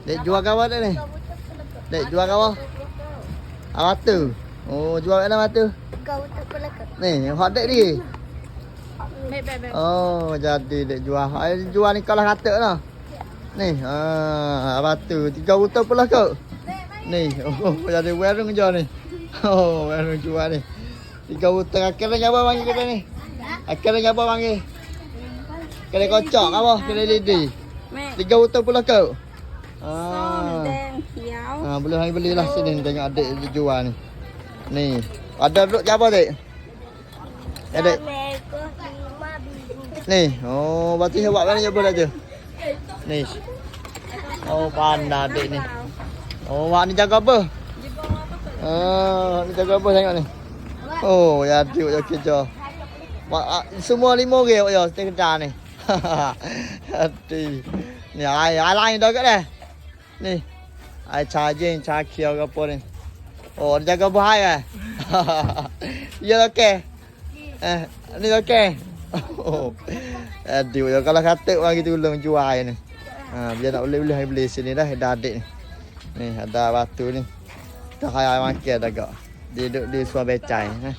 Dek jual kawan dah ni. Dek jual kawan. Batu. Oh, jual kat mana batu? Kau tak pelaka. Ni, hot dek ni. Baik. Oh, jadi dek jual. Ai jual ni kalah katak lah. Ni, batu 3 botol pula kau. Ni, oh, jadi warung jual ni. Oh, warung jual ni. 3 botol akhirnya apa panggil kita ni? Akhirnya apa panggil? Kedai kocok apa? Kedai lidi. 3 botol pula kau. Boleh hai belilah sini tengok adik dia jual ni. Ni, ada duduk apa dek? Adik. Ni, oh berarti awak kan je boleh je. Ni. Oh pandai adik ni. Oh awak ni jaga apa? Ni jaga apa tengok ni. Oh, ya dia ya kerja. Semua 5 orang ya kerja ni. Hati. Ni ai lain dah kat dah. Ni. Ai charging, kia ke apa ni. Oh, dia jaga bahaya eh. Ya okey. Ni okey. Oh. Aduh, ya kalau kata orang gitu tolong jual ni. Biar nak boleh beli sini dah ada adik ni. Ni ada batu ni. Dah kaya makan dah gak. Dia duduk di suara becai. Ni.